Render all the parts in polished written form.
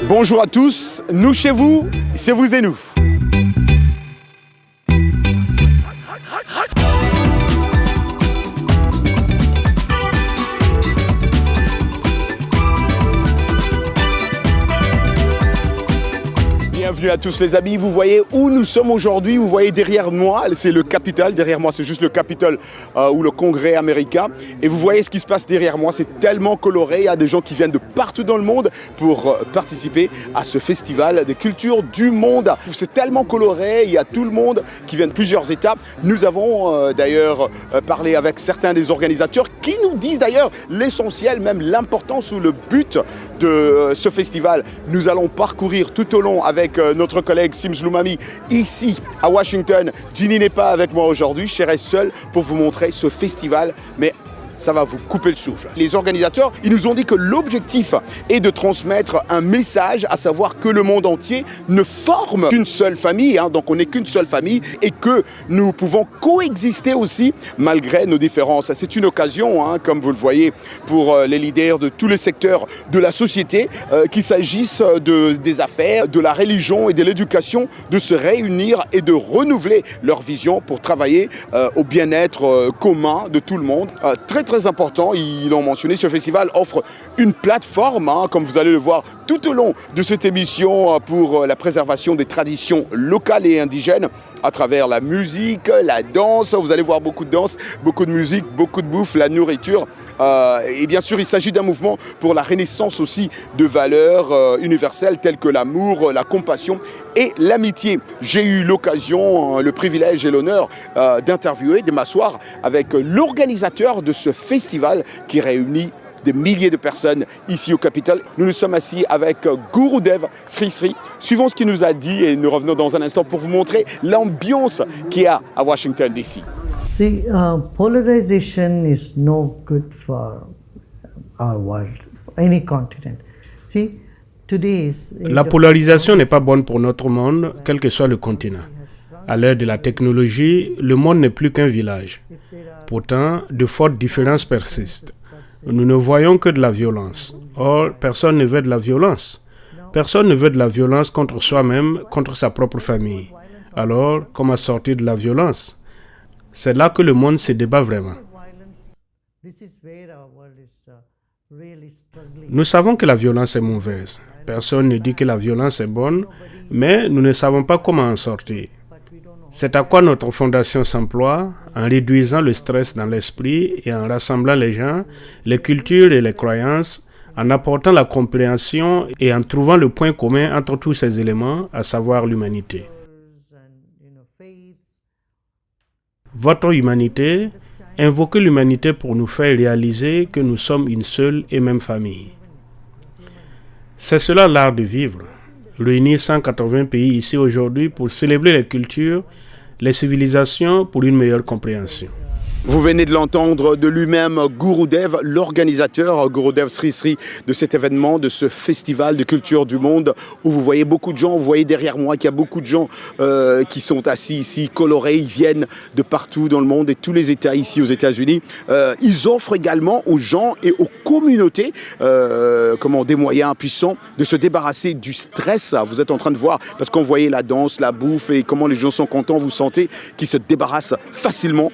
Bonjour à tous, nous chez vous, c'est vous et nous. Bienvenue à tous les amis, vous voyez où nous sommes aujourd'hui, vous voyez derrière moi, c'est le Capitole, derrière moi c'est juste le Capitole ou le Congrès américain et vous voyez ce qui se passe derrière moi, c'est tellement coloré, il y a des gens qui viennent de partout dans le monde pour participer à ce festival des cultures du monde. C'est tellement coloré, il y a tout le monde qui vient de plusieurs États. Nous avons d'ailleurs parlé avec certains des organisateurs qui nous disent d'ailleurs l'essentiel, même l'importance ou le but de ce festival. Nous allons parcourir tout au long avec notre collègue Sims Loumami ici à Washington. Ginny n'est pas avec moi aujourd'hui, je serai seul pour vous montrer ce festival, mais ça va vous couper le souffle. Les organisateurs, ils nous ont dit que l'objectif est de transmettre un message, à savoir que le monde entier ne forme qu'une seule famille, donc on n'est qu'une seule famille et que nous pouvons coexister aussi malgré nos différences. C'est une occasion, comme vous le voyez, pour les leaders de tous les secteurs de la société, qu'il s'agisse des affaires, de la religion et de l'éducation, de se réunir et de renouveler leur vision pour travailler au bien-être commun de tout le monde. Très important, ils l'ont mentionné, ce festival offre une plateforme, comme vous allez le voir tout au long de cette émission, pour la préservation des traditions locales et indigènes à travers la musique, la danse. Vous allez voir beaucoup de danse, beaucoup de musique, beaucoup de bouffe, la nourriture. Et bien sûr, il s'agit d'un mouvement pour la renaissance aussi de valeurs universelles telles que l'amour, la compassion et l'amitié. J'ai eu l'occasion, le privilège et l'honneur d'interviewer, de m'asseoir avec l'organisateur de ce festival qui réunit des milliers de personnes ici au Capitole. Nous nous sommes assis avec Gurudev Sri Sri. Suivons ce qu'il nous a dit et nous revenons dans un instant pour vous montrer l'ambiance qu'il y a à Washington DC. See, polarization is no good for our world, any continent. See, la polarisation n'est pas bonne pour notre monde, quel que soit le continent. À l'ère de la technologie, le monde n'est plus qu'un village. Pourtant, de fortes différences persistent. Nous ne voyons que de la violence. Or, personne ne veut de la violence. Personne ne veut de la violence contre soi-même, contre sa propre famille. Alors, comment sortir de la violence? C'est là que le monde se débat vraiment. Nous savons que la violence est mauvaise. Personne ne dit que la violence est bonne, mais nous ne savons pas comment en sortir. C'est à quoi notre fondation s'emploie, en réduisant le stress dans l'esprit et en rassemblant les gens, les cultures et les croyances, en apportant la compréhension et en trouvant le point commun entre tous ces éléments, à savoir l'humanité. Votre humanité, invoquez l'humanité pour nous faire réaliser que nous sommes une seule et même famille. C'est cela l'art de vivre. Réunir 180 pays ici aujourd'hui pour célébrer les cultures, les civilisations pour une meilleure compréhension. Vous venez de l'entendre de lui-même, Gurudev, l'organisateur, Gurudev Sri Sri, de cet événement, de ce festival de culture du monde, où vous voyez beaucoup de gens, vous voyez derrière moi qu'il y a beaucoup de gens qui sont assis ici, colorés, ils viennent de partout dans le monde et tous les États ici aux États-Unis. Ils offrent également aux gens et aux communautés des moyens puissants de se débarrasser du stress. Vous êtes en train de voir, parce qu'on voyait la danse, la bouffe et comment les gens sont contents, vous sentez qu'ils se débarrassent facilement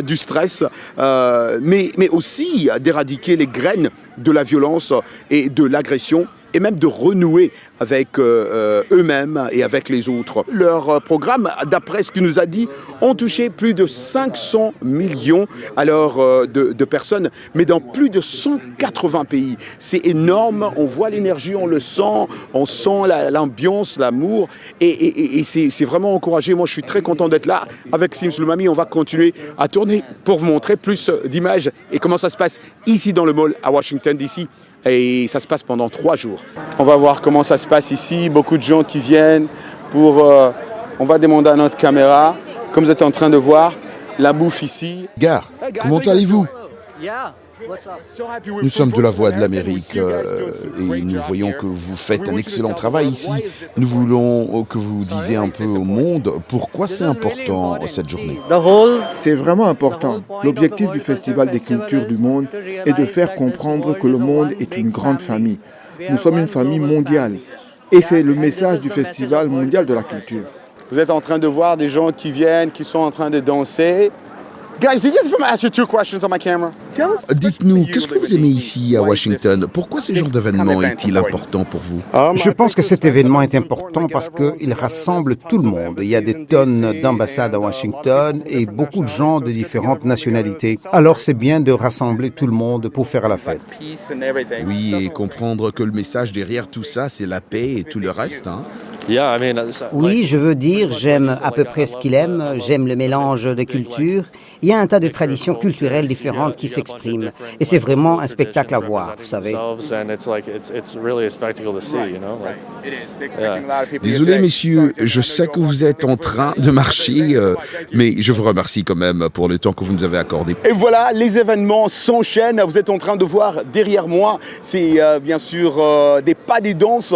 du stress, mais aussi d'éradiquer les graines de la violence et de l'agression et même de renouer avec eux-mêmes et avec les autres. Leur programme, d'après ce qu'il nous a dit, ont touché plus de 500 millions de personnes, mais dans plus de 180 pays. C'est énorme, on voit l'énergie, on le sent, on sent l'ambiance, l'amour, et c'est vraiment encouragé. Moi, je suis très content d'être là avec Sims Loumami. On va continuer à tourner pour vous montrer plus d'images et comment ça se passe ici dans le mall à Washington DC. Et ça se passe pendant 3 jours. On va voir comment ça se passe ici. Beaucoup de gens qui viennent pour... on va demander à notre caméra, comme vous êtes en train de voir, la bouffe ici. Gare, comment allez-vous? Nous sommes de la Voix de l'Amérique et nous voyons que vous faites un excellent travail ici. Nous voulons que vous disiez un peu au monde pourquoi c'est important cette journée. C'est vraiment important. L'objectif du Festival des cultures du monde est de faire comprendre que le monde est une grande famille. Nous sommes une famille mondiale. Et c'est le message du Festival mondial de la culture. Vous êtes en train de voir des gens qui viennent, qui sont en train de danser. Guys, do you guys want me ask you 2 questions on my camera? Dites-nous, qu'est-ce que vous aimez ici à Washington? Pourquoi ce genre d'événement est-il important pour vous? Je pense que cet événement est important parce qu'il rassemble tout le monde. Il y a des tonnes d'ambassades à Washington et beaucoup de gens de différentes nationalités. Alors c'est bien de rassembler tout le monde pour faire la fête. Oui, et comprendre que le message derrière tout ça, c'est la paix et tout le reste, hein? Oui, je veux dire, j'aime à peu près ce qu'il aime, j'aime le mélange de cultures. Il y a un tas de traditions culturelles différentes qui s'expriment. Et c'est vraiment un spectacle à voir, vous savez. Désolé, messieurs, je sais que vous êtes en train de marcher, mais je vous remercie quand même pour le temps que vous nous avez accordé. Et voilà, les événements s'enchaînent. Vous êtes en train de voir derrière moi, c'est bien sûr des pas des danses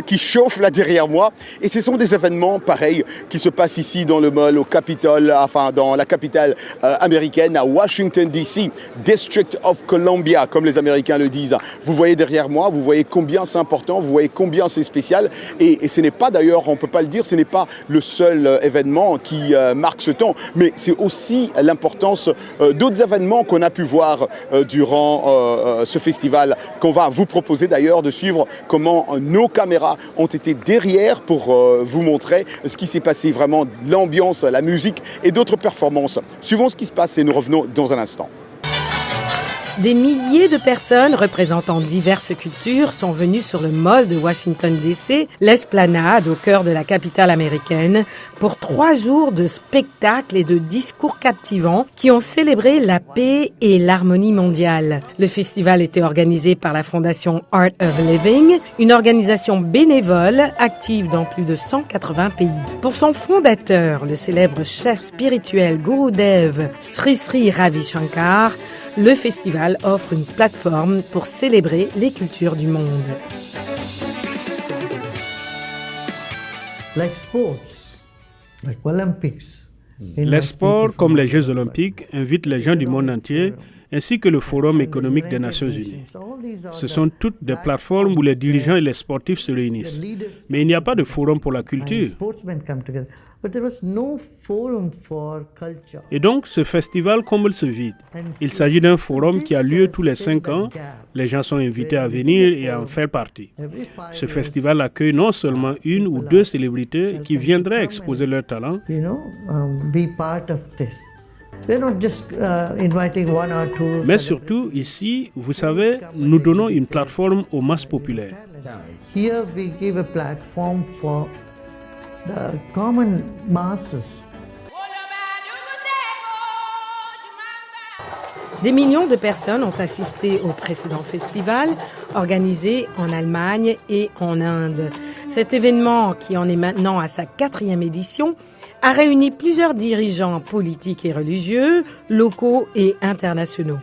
qui chauffent là derrière moi. Et ce sont des événements pareils qui se passent ici dans le mall, au Capitole, enfin dans la capitale américaine, à Washington DC, District of Columbia, comme les Américains le disent. Vous voyez derrière moi, vous voyez combien c'est important, vous voyez combien c'est spécial. Et ce n'est pas d'ailleurs, on ne peut pas le dire, ce n'est pas le seul événement qui marque ce temps, mais c'est aussi l'importance d'autres événements qu'on a pu voir durant ce festival, qu'on va vous proposer d'ailleurs de suivre comment nos caméras ont été derrière pour vous montrer ce qui s'est passé, vraiment l'ambiance, la musique et d'autres performances. Suivons ce qui se passe et nous revenons dans un instant. Des milliers de personnes représentant diverses cultures sont venues sur le mall de Washington DC, l'esplanade au cœur de la capitale américaine, pour 3 jours de spectacles et de discours captivants qui ont célébré la paix et l'harmonie mondiale. Le festival était organisé par la fondation Art of Living, une organisation bénévole active dans plus de 180 pays. Pour son fondateur, le célèbre chef spirituel Gurudev Sri Sri Ravi Shankar, le festival offre une plateforme pour célébrer les cultures du monde. Like sports, like Olympics. Les sports, comme les Jeux olympiques, invitent les gens du monde entier, ainsi que le Forum économique des Nations unies. Ce sont toutes des plateformes où les dirigeants et les sportifs se réunissent. Mais il n'y a pas de forum pour la culture. Et donc, ce festival comble ce vide. Il s'agit d'un forum qui a lieu tous les 5 ans. Les gens sont invités à venir et à en faire partie. Ce festival accueille non seulement 1 ou 2 célébrités qui viendraient exposer leurs talents, mais surtout, ici, vous savez, nous donnons une plateforme aux masses populaires. Here we give a platform for the common masses. Des millions de personnes ont assisté au précédent festival, organisé en Allemagne et en Inde. Cet événement, qui en est maintenant à sa 4e édition, a réuni plusieurs dirigeants politiques et religieux, locaux et internationaux.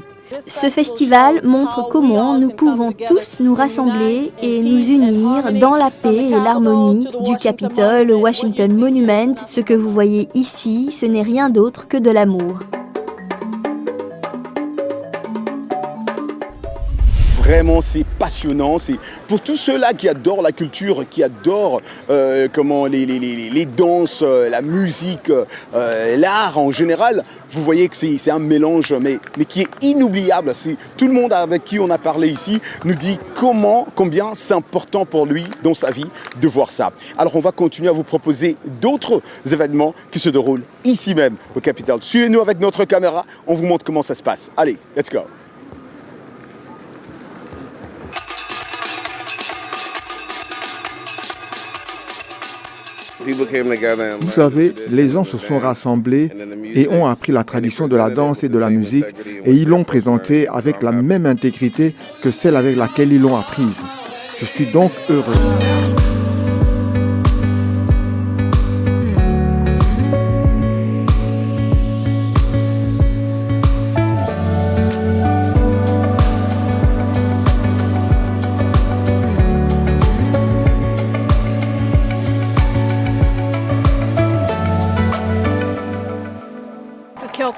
Ce festival montre comment nous pouvons tous nous rassembler et nous unir dans la paix et l'harmonie du Capitole au Washington Monument. Ce que vous voyez ici, ce n'est rien d'autre que de l'amour. Vraiment, c'est passionnant. C'est pour tous ceux-là qui adorent la culture, qui adorent les danses, la musique, l'art en général. Vous voyez que c'est un mélange, mais qui est inoubliable. C'est, tout le monde avec qui on a parlé ici nous dit combien c'est important pour lui dans sa vie de voir ça. Alors, on va continuer à vous proposer d'autres événements qui se déroulent ici même au Capitole. Suivez-nous avec notre caméra. On vous montre comment ça se passe. Allez, let's go. Vous savez, les gens se sont rassemblés et ont appris la tradition de la danse et de la musique et ils l'ont présentée avec la même intégrité que celle avec laquelle ils l'ont apprise. Je suis donc heureux.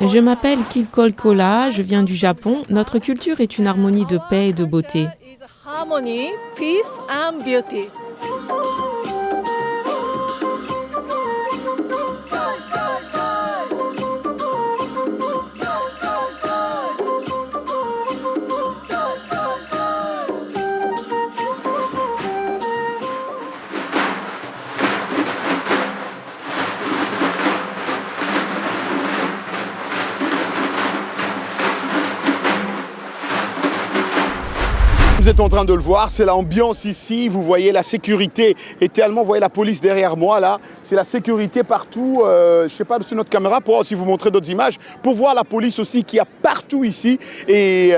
Je m'appelle Kikol Kola, je viens du Japon. Notre culture est une harmonie de paix et de beauté. Harmony, peace and beauty. vous êtes en train de le voir, c'est l'ambiance ici. Vous voyez la sécurité est tellement, vous voyez la police derrière moi là, c'est la sécurité partout. Je ne sais pas sur notre caméra pour aussi vous montrer d'autres images, pour voir la police aussi qu'il y a partout ici et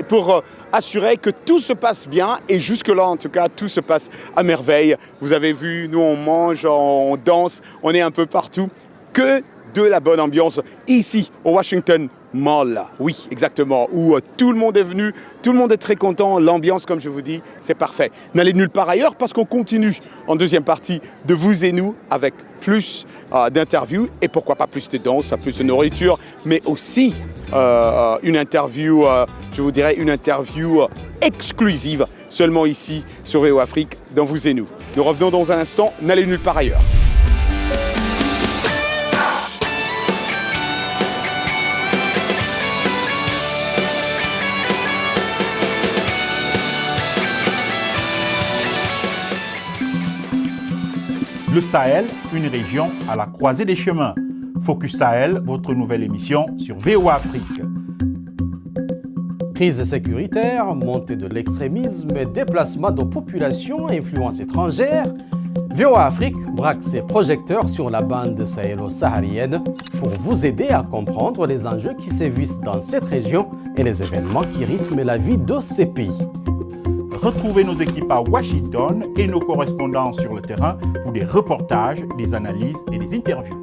pour assurer que tout se passe bien et jusque-là en tout cas tout se passe à merveille. Vous avez vu, nous on mange, on danse, on est un peu partout. Que de la bonne ambiance ici au Washington Mall. Oui, exactement, où tout le monde est venu, tout le monde est très content, l'ambiance comme je vous dis, c'est parfait. N'allez nulle part ailleurs parce qu'on continue en deuxième partie de vous et nous avec plus d'interviews et pourquoi pas plus de danse, plus de nourriture, mais aussi une interview, je vous dirais une interview exclusive seulement ici sur VO Afrique dans Vous et nous. Nous revenons dans un instant, n'allez nulle part ailleurs. Le Sahel, une région à la croisée des chemins. Focus Sahel, votre nouvelle émission sur VOA Afrique. Crise sécuritaire, montée de l'extrémisme et déplacement de populations et influences étrangères, VOA Afrique braque ses projecteurs sur la bande sahélo-saharienne pour vous aider à comprendre les enjeux qui sévissent dans cette région et les événements qui rythment la vie de ces pays. Retrouvez nos équipes à Washington et nos correspondants sur le terrain pour des reportages, des analyses et des interviews.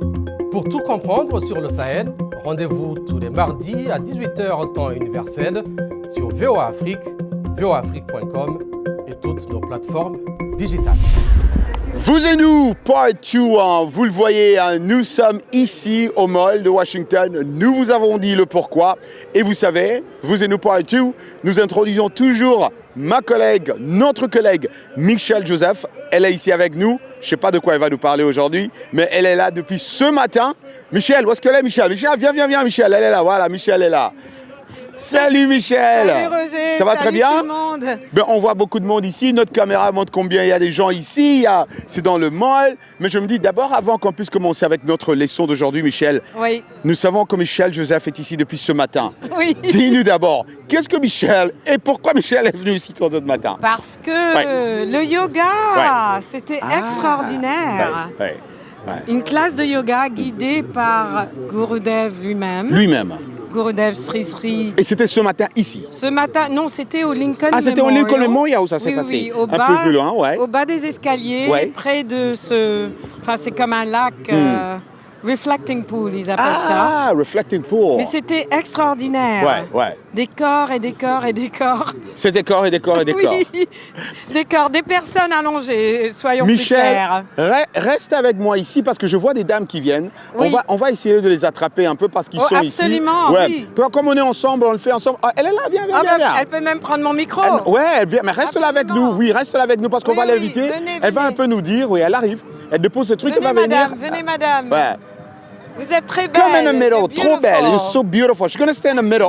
Pour tout comprendre sur le Sahel, rendez-vous tous les mardis à 18h temps universel sur VOA Afrique, voaafrique.com et toutes nos plateformes digitales. Vous et nous, part 2, vous le voyez, nous sommes ici au Mall de Washington. Nous vous avons dit le pourquoi. Et vous savez, vous et nous, part 2, nous introduisons toujours ma collègue, notre collègue, Michelle Joseph. Elle est ici avec nous. Je ne sais pas de quoi elle va nous parler aujourd'hui, mais elle est là depuis ce matin. Michelle, où est-ce qu'elle est, Michelle? Michelle, viens, Michelle. Elle est là, voilà, Michelle est là. Salut Michel. Salut Roger. Ça va très bien? Tout le monde. Ben, on voit beaucoup de monde ici. Notre caméra montre combien il y a des gens ici. C'est dans le mall. Mais je me dis d'abord, avant qu'on puisse commencer avec notre leçon d'aujourd'hui, Michel, oui. Nous savons que Michel Joseph est ici depuis ce matin. Oui. Dis-nous d'abord, qu'est-ce que Michel et pourquoi Michel est venu ici ce matin? Parce que le yoga, c'était extraordinaire. Ouais. Une classe de yoga guidée par Gurudev lui-même. Gurudev Sri Sri. Et c'était ce matin ici? Ce matin, non, c'était au Lincoln Memorial. Ah, c'était au Lincoln Memorial où ça s'est passé? Oui, un peu plus loin, au bas des escaliers, près de ce... Enfin, c'est comme un lac... Reflecting pool, ils appellent ça. Ah, reflecting pool. Mais c'était extraordinaire. Ouais. Des corps et des corps et des corps. C'est des corps et des corps et des corps. Oui, des corps, des personnes allongées, soyons Michel, plus clairs. Reste avec moi ici parce que je vois des dames qui viennent. Oui. On va essayer de les attraper un peu parce qu'ils sont absolument, ici. Oui. Comme on est ensemble, on le fait ensemble. Ah, elle est là, viens. Elle peut même prendre mon micro. Elle vient, mais reste là avec nous. Oui, reste là avec nous parce qu'on va l'inviter. Elle va un peu nous dire, elle arrive. Elle dépose ce truc, elle va venir. Venez, madame. Ouais. Vous êtes très belle. Come in the middle, trop belle. You're so beautiful. She's going to stay in the middle.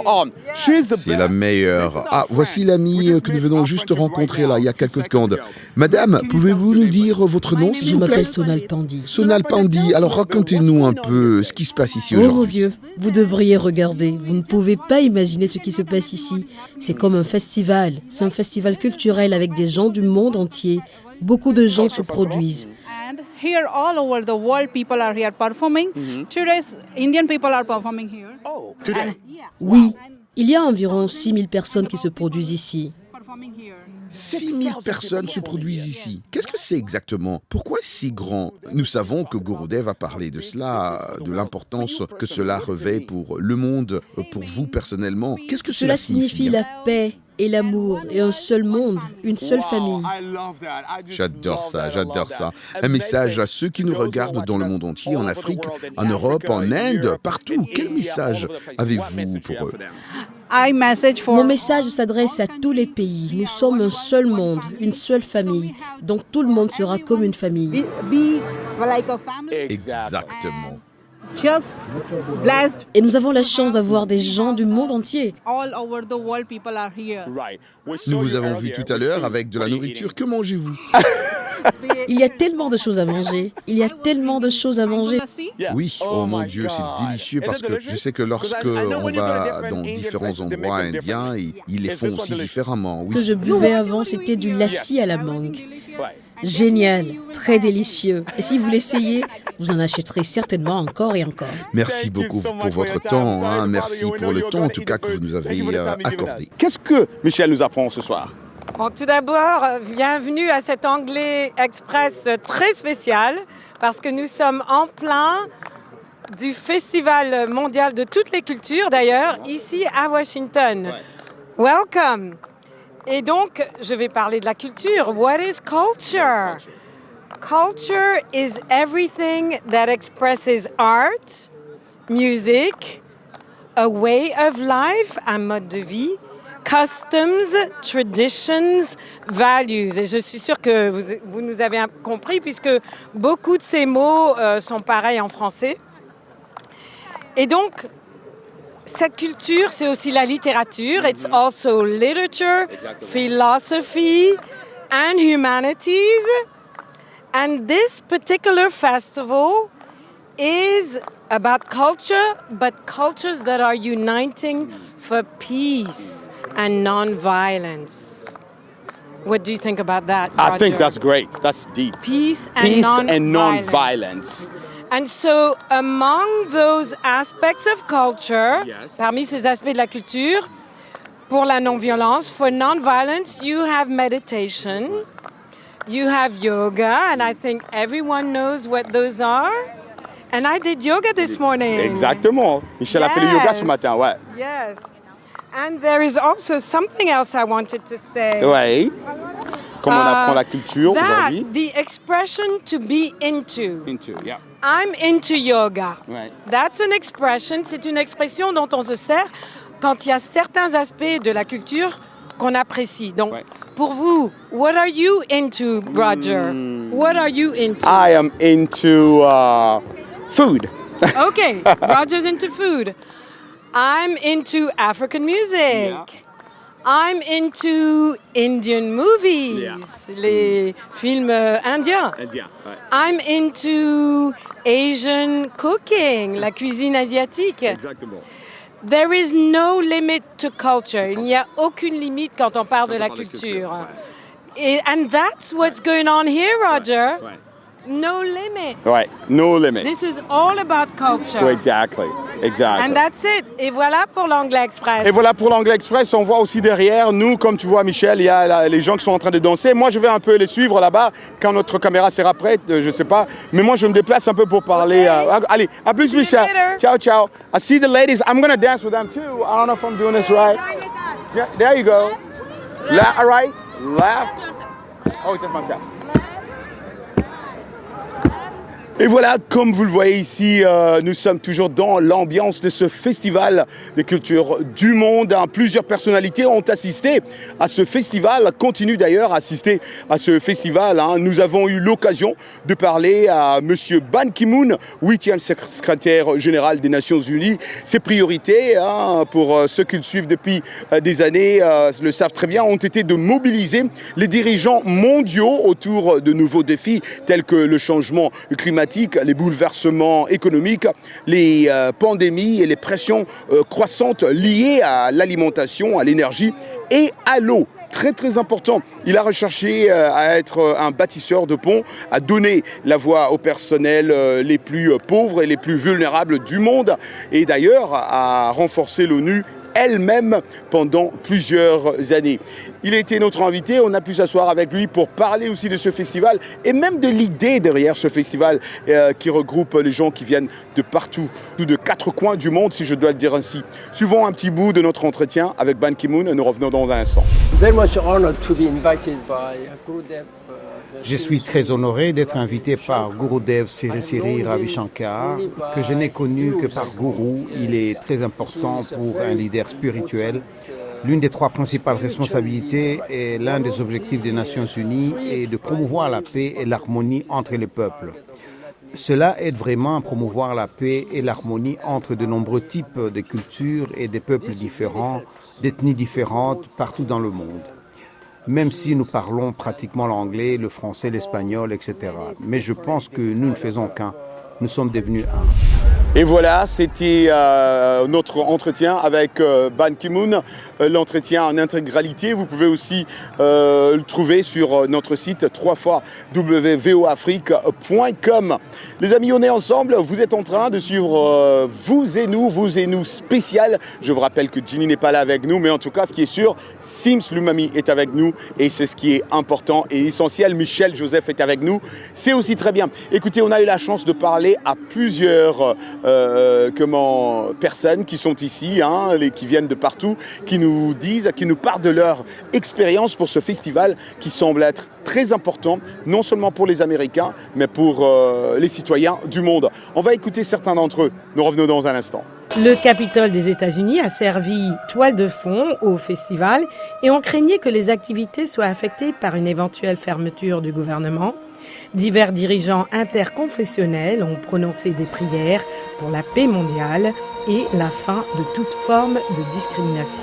C'est la meilleure. Ah, voici l'amie que nous venons juste rencontrer là, il y a quelques secondes. Madame, pouvez-vous nous dire votre nom, s'il vous plaît? Je m'appelle Sonal Pandey. Sonal Pandey. Alors racontez-nous un peu ce qui se passe ici aujourd'hui. Oh mon Dieu, vous devriez regarder. Vous ne pouvez pas imaginer ce qui se passe ici. C'est comme un festival. C'est un festival culturel avec des gens du monde entier. Beaucoup de gens se produisent. Here, all over the world, people are here performing. Today, Indian people are performing here. Oh, today? Oui, il y a environ 6000 personnes qui se produisent ici. 6000 personnes se produisent ici. Qu'est-ce que c'est exactement? Pourquoi si grand? Nous savons que Gurudev a parlé de cela, de l'importance que cela revêt pour le monde, pour vous personnellement. Qu'est-ce que cela signifie? La paix et l'amour et un seul monde, une seule famille. J'adore ça. Un message à ceux qui nous regardent dans le monde entier, en Afrique, en Europe, en Inde, partout. Quel message avez-vous pour eux? Mon message s'adresse à tous les pays. Nous sommes un seul monde, une seule famille. Donc tout le monde sera comme une famille. Exactement. Et nous avons la chance d'avoir des gens du monde entier. Nous vous avons vu tout à l'heure avec de la nourriture. Que mangez-vous? Il y a tellement de choses à manger. Il y a tellement de choses à manger. Oui, oh mon Dieu, c'est délicieux parce que je sais que lorsque on va dans différents endroits indiens, ils les font aussi différemment. Oui. Ce que je buvais avant, c'était du lassi à la mangue. Génial, très délicieux. Et si vous l'essayez, vous en achèterez certainement encore et encore. Merci beaucoup pour votre temps. Merci pour le temps, en tout cas, que vous nous avez accordé. Qu'est-ce que Michel nous apprend ce soir? Bon, tout d'abord, bienvenue à cet Anglais Express très spécial parce que nous sommes en plein du Festival mondial de toutes les cultures, d'ailleurs, ici à Washington. Welcome! Et donc, je vais parler de la culture. What is culture? Culture is everything that expresses art, music, a way of life, un mode de vie, customs, traditions, values. Et je suis sûre que vous nous avez compris puisque beaucoup de ces mots sont pareils en français. Et donc, cette culture, c'est aussi la littérature. It's also literature, philosophy, and humanities. And this particular festival is about culture, but cultures that are uniting for peace and non-violence. What do you think about that, Roger? I think that's great. That's deep. Peace and non-violence. And so, among those aspects of culture, parmi ces aspects de la culture, pour la non-violence, for non-violence, you have meditation, you have yoga, and I think everyone knows what those are. And I did yoga this morning. Exactement. Michel a fait le yoga ce matin, ouais. Yes. And there is also something else I wanted to say. Ouais. Comme on apprend la culture aujourd'hui. The expression to be into. Into, yeah. I'm into yoga. Ouais. That's an expression, c'est une expression dont on se sert quand il y a certains aspects de la culture qu'on apprécie. Donc, pour vous, what are you into, Roger? What are you into? I am into food. Okay, Roger's into food. I'm into African music. Yeah. I'm into Indian movies, les films indiens. I'm into Asian cooking, la cuisine asiatique. Exactement. There is no limit to culture. Il n'y a aucune limite quand on parle de la culture. And that's what's going on here, Roger. No limit. Ouais, no limit. This is all about culture. Exactly. And that's it. Et voilà pour l'Anglais Express. Et voilà pour l'Anglais Express. On voit aussi derrière nous, comme tu vois, Michel, il y a les gens qui sont en train de danser. Moi, je vais un peu les suivre là-bas quand notre caméra sera prête. Je sais pas. Mais moi, je me déplace un peu pour parler. Allez, à plus, Michel. Ciao, ciao. I see the ladies. I'm going to dance with them too. I don't know if I'm doing this right. There you go. Right, left. Oh, just myself. Et voilà, comme vous le voyez ici, nous sommes toujours dans l'ambiance de ce festival des cultures du monde. Plusieurs personnalités ont assisté à ce festival, continuent d'ailleurs à assister à ce festival. Nous avons eu l'occasion de parler à M. Ban Ki-moon, 8e secrétaire général des Nations Unies. Ses priorités, pour ceux qui le suivent depuis des années, le savent très bien, ont été de mobiliser les dirigeants mondiaux autour de nouveaux défis tels que le changement climatique, les bouleversements économiques, les pandémies et les pressions croissantes liées à l'alimentation, à l'énergie et à l'eau. Très très important. Il a recherché à être un bâtisseur de ponts, à donner la voix aux personnels les plus pauvres et les plus vulnérables du monde et d'ailleurs à renforcer l'ONU elle-même pendant plusieurs années. Il a été notre invité, on a pu s'asseoir avec lui pour parler aussi de ce festival et même de l'idée derrière ce festival qui regroupe les gens qui viennent de partout, de 4 coins du monde si je dois le dire ainsi. Suivons un petit bout de notre entretien avec Ban Ki-moon, nous revenons dans un instant. Je suis très honoré d'être invité par Gurudev Sri Sri Ravi Shankar, que je n'ai connu que par Guru. Il est très important pour un leader spirituel. L'une des 3 principales responsabilités et l'un des objectifs des Nations Unies est de promouvoir la paix et l'harmonie entre les peuples. Cela aide vraiment à promouvoir la paix et l'harmonie entre de nombreux types de cultures et des peuples différents, d'ethnies différentes partout dans le monde. même si nous parlons pratiquement l'anglais, le français, l'espagnol, etc. Mais je pense que nous ne faisons qu'un. Nous sommes devenus un. Et voilà, c'était notre entretien avec Ban Ki-moon, l'entretien en intégralité. Vous pouvez aussi le trouver sur notre site www.voafrique.com. Les amis, on est ensemble. Vous êtes en train de suivre Vous et nous spécial. Je vous rappelle que Ginny n'est pas là avec nous, mais en tout cas, ce qui est sûr, Sims Lumami est avec nous et c'est ce qui est important et essentiel. Michel Joseph est avec nous. C'est aussi très bien. Écoutez, on a eu la chance de parler à plusieurs personnes qui sont ici, qui viennent de partout, qui nous disent, qui nous parlent de leur expérience pour ce festival qui semble être très important, non seulement pour les Américains, mais pour les citoyens du monde. On va écouter certains d'entre eux. Nous revenons dans un instant. Le Capitole des États-Unis a servi toile de fond au festival et on craignait que les activités soient affectées par une éventuelle fermeture du gouvernement. Divers dirigeants interconfessionnels ont prononcé des prières pour la paix mondiale et la fin de toute forme de discrimination.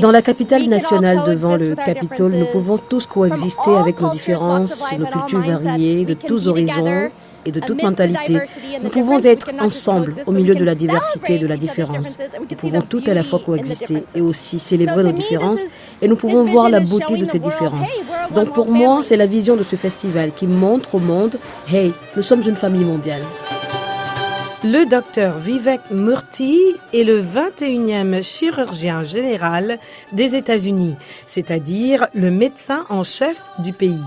Dans la capitale nationale, devant le Capitole, nous pouvons tous coexister avec nos différences, nos cultures variées, de tous horizons et de toute mentalité. Nous pouvons être ensemble au milieu de la diversité et de la différence. Nous pouvons tout à la fois coexister et aussi célébrer nos différences et nous pouvons voir la beauté de ces différences. Donc pour moi, c'est la vision de ce festival qui montre au monde, hey, nous sommes une famille mondiale. Le docteur Vivek Murthy est le 21e chirurgien général des États-Unis, c'est-à-dire le médecin en chef du pays.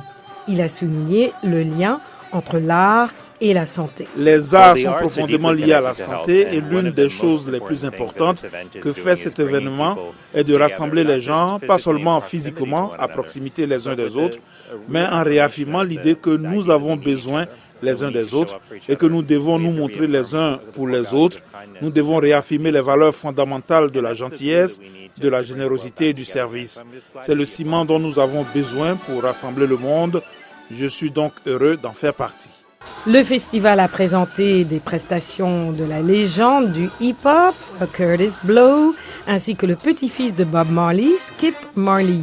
Il a souligné le lien entre l'art et la santé. Les arts sont profondément liés à la santé et l'une des choses les plus importantes que fait cet événement est de rassembler les gens, pas seulement physiquement, à proximité les uns des autres, mais en réaffirmant l'idée que nous avons besoin les uns des autres et que nous devons nous montrer les uns pour les autres. Nous devons réaffirmer les valeurs fondamentales de la gentillesse, de la générosité et du service. C'est le ciment dont nous avons besoin pour rassembler le monde. Je suis donc heureux d'en faire partie. Le festival a présenté des prestations de la légende du hip-hop, Curtis Blow, ainsi que le petit-fils de Bob Marley, Skip Marley.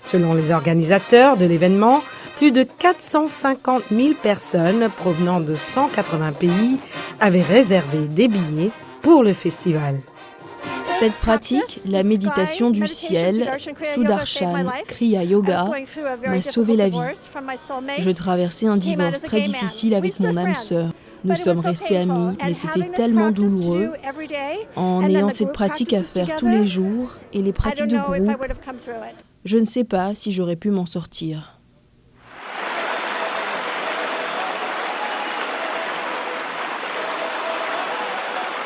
Selon les organisateurs de l'événement, plus de 450 000 personnes provenant de 180 pays avaient réservé des billets pour le festival. Cette pratique, la méditation du ciel, Sudarshan, Kriya Yoga, m'a sauvé la vie. Je traversais un divorce très difficile avec mon âme sœur. Nous sommes restés amis, mais c'était tellement douloureux. En ayant cette pratique à faire tous les jours et les pratiques de groupe, je ne sais pas si j'aurais pu m'en sortir.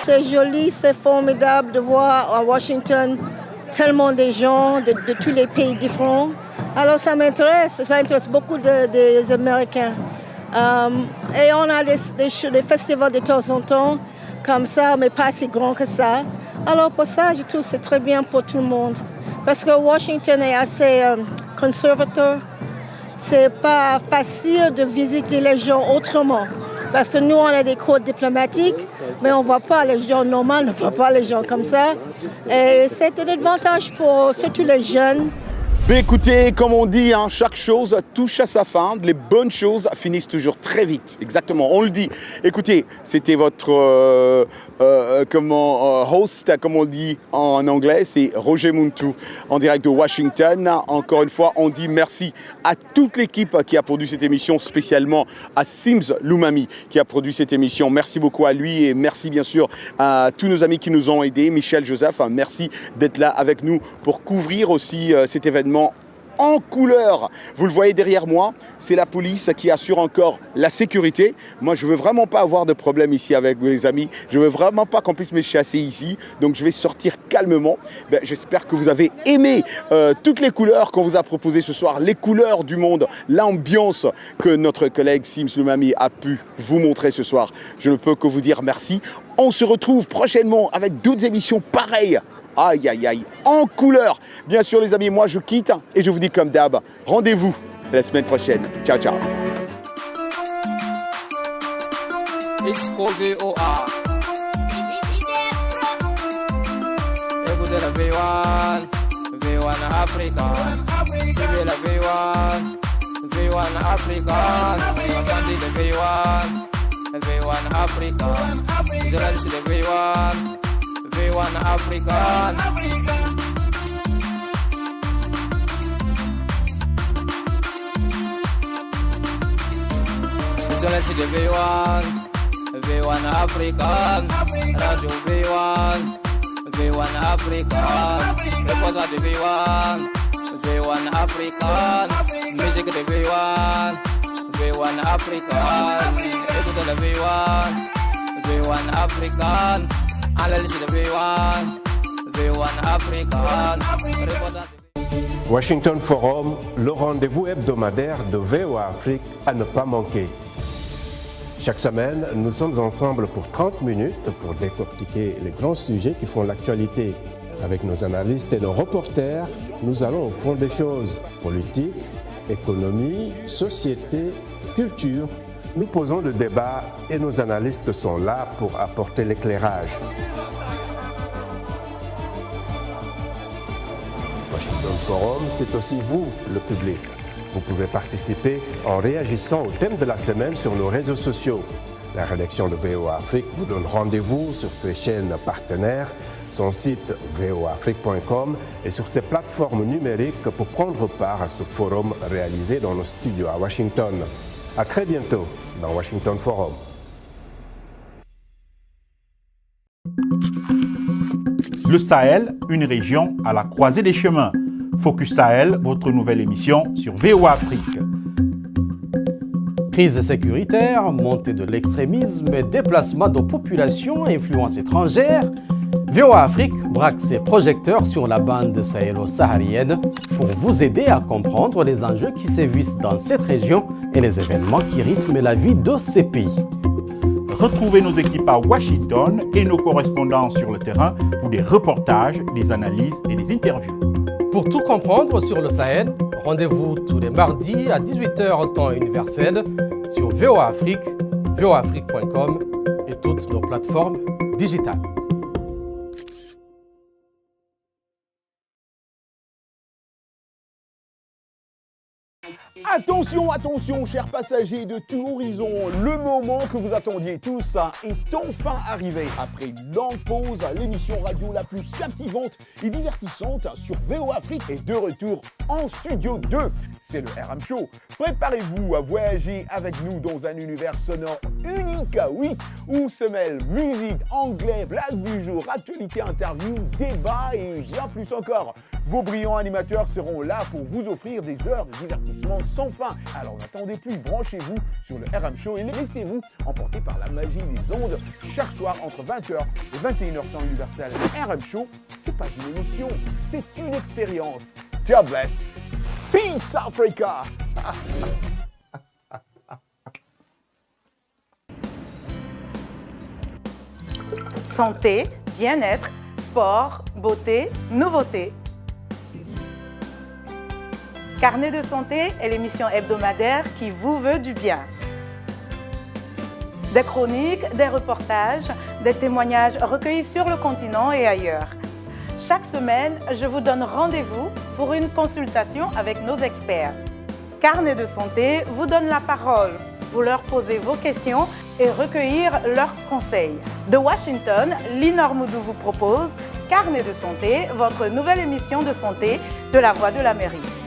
C'est joli, c'est formidable de voir à Washington tellement de gens de tous les pays différents. Alors ça intéresse beaucoup des Américains. Et on a des festivals de temps en temps comme ça, mais pas si grands que ça. Alors pour ça, je trouve que c'est très bien pour tout le monde. Parce que Washington est assez conservateur. C'est pas facile de visiter les gens autrement. Parce que nous, on a des codes diplomatiques, mais on ne voit pas les gens normaux, on ne voit pas les gens comme ça. Et c'est un avantage pour surtout les jeunes. Mais écoutez, comme on dit, chaque chose touche à sa fin. Les bonnes choses finissent toujours très vite. Exactement, on le dit. Écoutez, c'était votre host, comme on dit en anglais, c'est Roger Muntu, en direct de Washington. Encore une fois, on dit merci à toute l'équipe qui a produit cette émission, spécialement à Sims Lumami qui a produit cette émission. Merci beaucoup à lui et merci bien sûr à tous nos amis qui nous ont aidés. Michel Joseph, merci d'être là avec nous pour couvrir aussi cet événement en couleur. Vous le voyez derrière moi, c'est la police qui assure encore la sécurité. Moi, je ne veux vraiment pas avoir de problème ici avec mes amis. Je ne veux vraiment pas qu'on puisse me chasser ici. Donc, je vais sortir calmement. J'espère que vous avez aimé toutes les couleurs qu'on vous a proposées ce soir. Les couleurs du monde, l'ambiance que notre collègue Sims Lumami a pu vous montrer ce soir. Je ne peux que vous dire merci. On se retrouve prochainement avec d'autres émissions pareilles. Aïe, aïe, aïe, en couleur. Bien sûr, les amis, moi, je quitte et je vous dis comme d'hab, rendez-vous la semaine prochaine. Ciao, ciao. Écoutez la V1. V1 African, suivez la V1, V1 African, entendez le V1, V1 African, journaliste de V1, V1 African. Journaliste de V1, V1 African, radio V1, V1 African, reportage de V1, V1 African, musique de V1, V1 African, écoutez de V1, V1 African, analyse de V1, V1 African, reportage. Washington Forum, le rendez-vous hebdomadaire de VOA Afrique à ne pas manquer. Chaque semaine, nous sommes ensemble pour 30 minutes pour décortiquer les grands sujets qui font l'actualité. Avec nos analystes et nos reporters, nous allons au fond des choses. Politique, économie, société, culture. Nous posons le débat et nos analystes sont là pour apporter l'éclairage. Washington Forum, c'est aussi vous, le public. Vous pouvez participer en réagissant au thème de la semaine sur nos réseaux sociaux. La rédaction de VOA Afrique vous donne rendez-vous sur ses chaînes partenaires, son site voaafrique.com et sur ses plateformes numériques pour prendre part à ce forum réalisé dans nos studios à Washington. À très bientôt dans Washington Forum. Le Sahel, une région à la croisée des chemins. Focus Sahel, votre nouvelle émission sur VOA Afrique. Crise sécuritaire, montée de l'extrémisme et déplacement de populations à influence étrangère, VOA Afrique braque ses projecteurs sur la bande sahélo-saharienne pour vous aider à comprendre les enjeux qui sévissent dans cette région et les événements qui rythment la vie de ces pays. Retrouvez nos équipes à Washington et nos correspondants sur le terrain pour des reportages, des analyses et des interviews. Pour tout comprendre sur le Sahel, rendez-vous tous les mardis à 18h temps universel sur VOA Afrique, voaafrique.com et toutes nos plateformes digitales. Attention, attention, chers passagers de tout horizon, le moment que vous attendiez tous est enfin arrivé. Après une longue pause, l'émission radio la plus captivante et divertissante sur VOA Afrique est de retour en studio 2. C'est le RM Show. Préparez-vous à voyager avec nous dans un univers sonore unique, oui, où se mêlent musique, anglais, blague du jour, actualité, interview, débat et bien plus encore. Vos brillants animateurs seront là pour vous offrir des heures de divertissement sans fin. Alors n'attendez plus, branchez-vous sur le RM Show et laissez-vous emporter par la magie des ondes chaque soir entre 20h et 21h temps universel. RM Show, c'est pas une émission, c'est une expérience. God bless. Peace Africa. Santé, bien-être, sport, beauté, nouveauté. Carnet de santé est l'émission hebdomadaire qui vous veut du bien. Des chroniques, des reportages, des témoignages recueillis sur le continent et ailleurs. Chaque semaine, je vous donne rendez-vous pour une consultation avec nos experts. Carnet de santé vous donne la parole. Vous leur posez vos questions et recueillir leurs conseils. De Washington, Linor Moudou vous propose Carnet de santé, votre nouvelle émission de santé de la Voix de l'Amérique.